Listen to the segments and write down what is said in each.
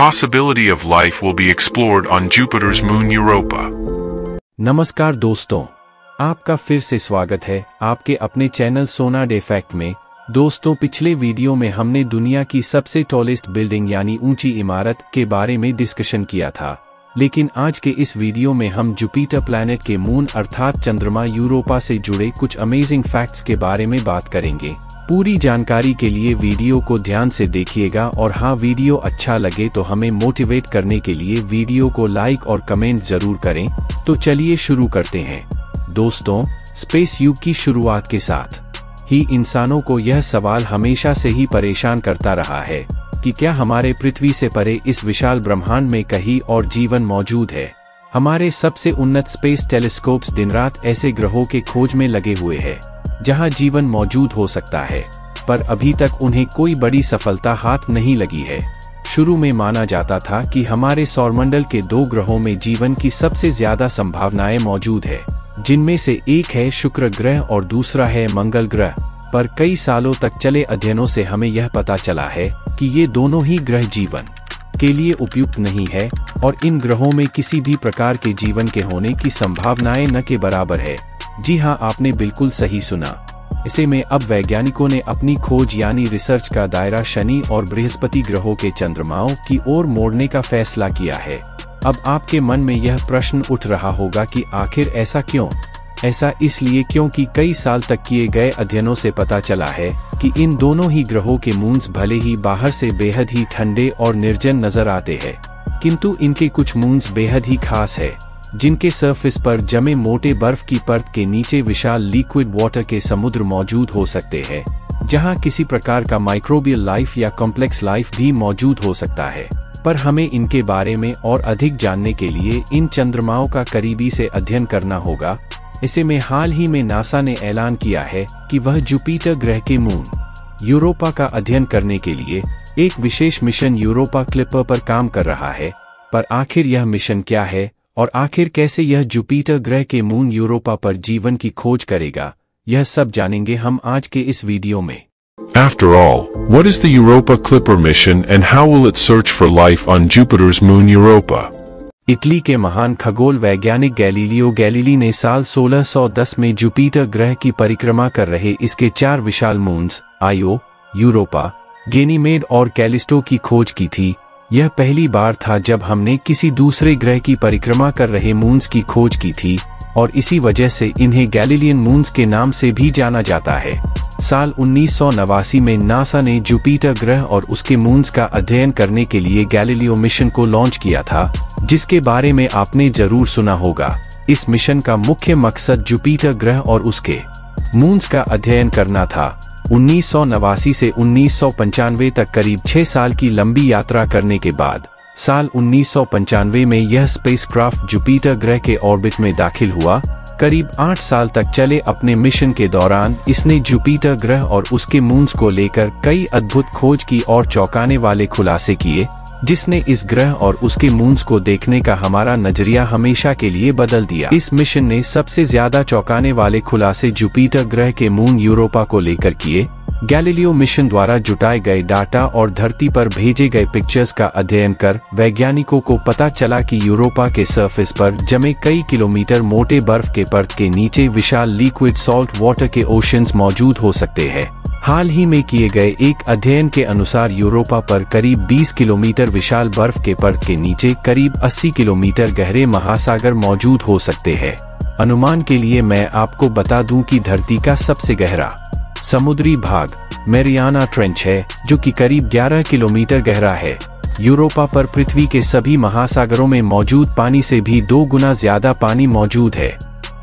possibility of life will be explored on Jupiter's moon Europa. नमस्कार दोस्तों, आपका फिर से स्वागत है आपके अपने चैनल सोना डे फैक्ट में। दोस्तों, पिछले वीडियो में हमने दुनिया की सबसे टॉलेस्ट बिल्डिंग यानी ऊंची इमारत के बारे में डिस्कशन किया था, लेकिन आज के इस वीडियो में हम जुपिटर प्लैनेट के मून अर्थात चंद्रमा यूरोपा से जुड़े कुछ अमेजिंग फैक्ट्स के बारे में बात करेंगे। पूरी जानकारी के लिए वीडियो को ध्यान से देखिएगा और हाँ, वीडियो अच्छा लगे तो हमें मोटिवेट करने के लिए वीडियो को लाइक और कमेंट जरूर करें। तो चलिए शुरू करते हैं। दोस्तों, स्पेस युग की शुरुआत के साथ ही इंसानों को यह सवाल हमेशा से ही परेशान करता रहा है कि क्या हमारे पृथ्वी से परे इस विशाल ब्रह्मांड में कहीं और जीवन मौजूद है। हमारे सबसे उन्नत स्पेस टेलीस्कोप्स दिन रात ऐसे ग्रहों के खोज में लगे हुए हैं जहां जीवन मौजूद हो सकता है, पर अभी तक उन्हें कोई बड़ी सफलता हाथ नहीं लगी है। शुरू में माना जाता था कि हमारे सौरमंडल के 2 ग्रहों में जीवन की सबसे ज्यादा संभावनाएं मौजूद है, जिनमें से एक है शुक्र ग्रह और दूसरा है मंगल ग्रह। पर कई सालों तक चले अध्ययनों से हमें यह पता चला है कि ये दोनों ही ग्रह जीवन के लिए उपयुक्त नहीं है और इन ग्रहों में किसी भी प्रकार के जीवन के होने की संभावनाएं न के बराबर है। जी हाँ, आपने बिल्कुल सही सुना। ऐसे में अब वैज्ञानिकों ने अपनी खोज यानी रिसर्च का दायरा शनि और बृहस्पति ग्रहों के चंद्रमाओं की ओर मोड़ने का फैसला किया है। अब आपके मन में यह प्रश्न उठ रहा होगा कि आखिर ऐसा क्यों? ऐसा इसलिए क्योंकि कई साल तक किए गए अध्ययनों से पता चला है कि इन दोनों ही ग्रहों के मून्स भले ही बाहर से बेहद ही ठंडे और निर्जन नजर आते हैं, किंतु इनके कुछ मून्स बेहद ही खास है, जिनके सरफेस पर जमे मोटे बर्फ की परत के नीचे विशाल लिक्विड वाटर के समुद्र मौजूद हो सकते हैं, जहां किसी प्रकार का माइक्रोबियल लाइफ या कॉम्प्लेक्स लाइफ भी मौजूद हो सकता है। पर हमें इनके बारे में और अधिक जानने के लिए इन चंद्रमाओं का करीबी से अध्ययन करना होगा। ऐसे में हाल ही में नासा ने ऐलान किया है कि वह जुपिटर ग्रह के मून यूरोपा का अध्ययन करने के लिए एक विशेष मिशन यूरोपा क्लिपर पर काम कर रहा है। पर आखिर यह मिशन क्या है और आखिर कैसे यह जुपिटर ग्रह के मून यूरोपा पर जीवन की खोज करेगा, यह सब जानेंगे हम आज के इस वीडियो में। After all, what is the Europa Clipper mission and how will it search for life on Jupiter's moon Europa? Italy के महान खगोल वैज्ञानिक गैलीलियो गैलीली ने साल 1610 में जुपिटर ग्रह की परिक्रमा कर रहे इसके 4 विशाल मून्स आयो, यूरोपा, गेनीमेड और कैलिस्टो की खोज की थी। यह पहली बार था जब हमने किसी दूसरे ग्रह की परिक्रमा कर रहे मून्स की खोज की थी और इसी वजह से इन्हें गैलीलियन मून्स के नाम से भी जाना जाता है। साल 1989 में नासा ने जुपिटर ग्रह और उसके मून्स का अध्ययन करने के लिए गैलीलियो मिशन को लॉन्च किया था, जिसके बारे में आपने जरूर सुना होगा। इस मिशन का मुख्य मकसद जुपिटर ग्रह और उसके मून्स का अध्ययन करना था। 1989 से 1995 तक करीब 6 साल की लंबी यात्रा करने के बाद साल 1995 में यह स्पेसक्राफ्ट जुपिटर ग्रह के ऑर्बिट में दाखिल हुआ। करीब 8 साल तक चले अपने मिशन के दौरान इसने जुपिटर ग्रह और उसके मून्स को लेकर कई अद्भुत खोज की और चौंकाने वाले खुलासे किए, जिसने इस ग्रह और उसके मून्स को देखने का हमारा नजरिया हमेशा के लिए बदल दिया। इस मिशन ने सबसे ज्यादा चौंकाने वाले खुलासे जुपिटर ग्रह के मून यूरोपा को लेकर किए। गैलीलियो मिशन द्वारा जुटाए गए डाटा और धरती पर भेजे गए पिक्चर्स का अध्ययन कर वैज्ञानिकों को पता चला कि यूरोपा के सरफेस पर जमे कई किलोमीटर मोटे बर्फ के परत के नीचे विशाल लिक्विड सॉल्ट वाटर के ओशंस मौजूद हो सकते हैं। हाल ही में किए गए एक अध्ययन के अनुसार यूरोपा पर करीब 20 किलोमीटर विशाल बर्फ के परत के नीचे करीब 80 किलोमीटर गहरे महासागर मौजूद हो सकते हैं। अनुमान के लिए मैं आपको बता दूं कि धरती का सबसे गहरा समुद्री भाग मैरियाना ट्रेंच है, जो कि करीब 11 किलोमीटर गहरा है। यूरोपा पर पृथ्वी के सभी महासागरों में मौजूद पानी से भी 2 गुना ज्यादा पानी मौजूद है।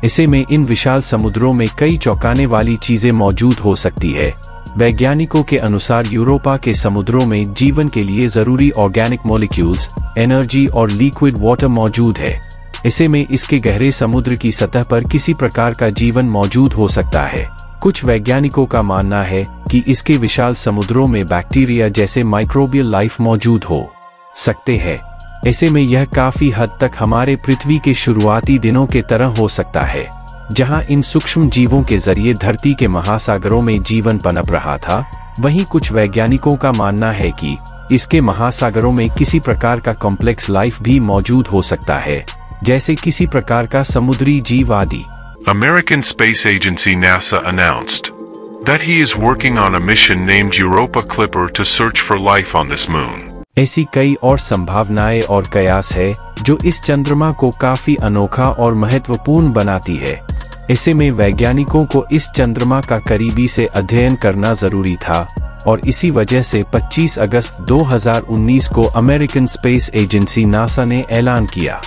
ऐसे में इन विशाल समुद्रों में कई चौंकाने वाली चीजें मौजूद हो सकती है। वैज्ञानिकों के अनुसार यूरोपा के समुद्रों में जीवन के लिए जरूरी ऑर्गेनिक मॉलिक्यूल्स, एनर्जी और लिक्विड वाटर मौजूद है। ऐसे में इसके गहरे समुद्र की सतह पर किसी प्रकार का जीवन मौजूद हो सकता है। कुछ वैज्ञानिकों का मानना है कि इसके विशाल समुद्रों में बैक्टीरिया जैसे माइक्रोबियल लाइफ मौजूद हो सकते हैं। ऐसे में यह काफी हद तक हमारे पृथ्वी के शुरुआती दिनों के तरह हो सकता है, जहां इन सूक्ष्म जीवों के जरिए धरती के महासागरों में जीवन पनप रहा था। वहीं कुछ वैज्ञानिकों का मानना है कि इसके महासागरों में किसी प्रकार का कॉम्प्लेक्स लाइफ भी मौजूद हो सकता है, जैसे किसी प्रकार का समुद्री जीव आदि। American Space Agency NASA announced that he is working on a mission named Europa Clipper to search for life on this moon. ऐसी कई और संभावनाएं और कयास है जो इस चंद्रमा को काफी अनोखा और महत्वपूर्ण बनाती है। ऐसे में वैज्ञानिकों को इस चंद्रमा का करीबी से अध्ययन करना जरूरी था और इसी वजह से 25 अगस्त 2019 को अमेरिकन स्पेस एजेंसी नासा ने ऐलान किया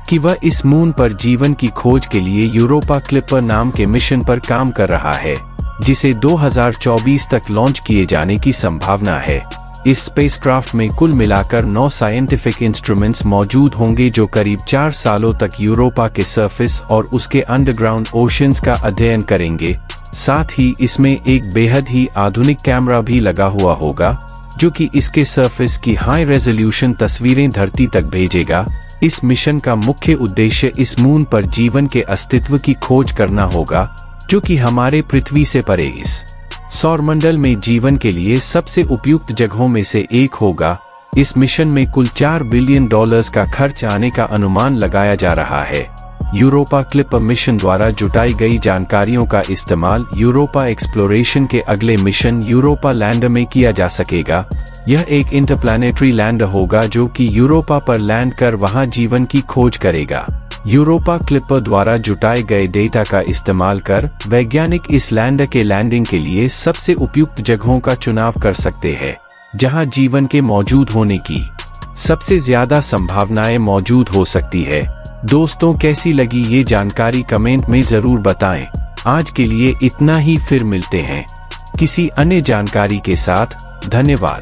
कि वह इस मून पर जीवन की खोज के लिए यूरोपा क्लिपर नाम के मिशन पर काम कर रहा है, जिसे 2024 तक लॉन्च किए जाने की संभावना है। इस स्पेसक्राफ्ट में कुल मिलाकर 9 साइंटिफिक इंस्ट्रूमेंट्स मौजूद होंगे जो करीब 4 सालों तक यूरोपा के सरफेस और उसके अंडरग्राउंड ओशंस का अध्ययन करेंगे। साथ ही इसमें एक बेहद ही आधुनिक कैमरा भी लगा हुआ होगा जो कि इसके सरफेस की हाई रेजोल्यूशन तस्वीरें धरती तक भेजेगा। इस मिशन का मुख्य उद्देश्य इस मून पर जीवन के अस्तित्व की खोज करना होगा जो कि हमारे पृथ्वी से परे इस सौरमंडल में जीवन के लिए सबसे उपयुक्त जगहों में से एक होगा। इस मिशन में कुल $4 बिलियन का खर्च आने का अनुमान लगाया जा रहा है। यूरोपा क्लिपर मिशन द्वारा जुटाई गई जानकारियों का इस्तेमाल यूरोपा एक्सप्लोरेशन के अगले मिशन यूरोपा लैंडर में किया जा सकेगा। यह एक इंटरप्लैनेटरी लैंडर होगा जो कि यूरोपा पर लैंड कर वहां जीवन की खोज करेगा। यूरोपा क्लिपर द्वारा जुटाए गए डेटा का इस्तेमाल कर वैज्ञानिक इस लैंडर के लैंडिंग के लिए सबसे उपयुक्त जगहों का चुनाव कर सकते हैं जहां जीवन के मौजूद होने की सबसे ज्यादा संभावनाएं मौजूद हो सकती है। दोस्तों, कैसी लगी ये जानकारी कमेंट में जरूर बताएं। आज के लिए इतना ही, फिर मिलते हैं किसी अन्य जानकारी के साथ। धन्यवाद।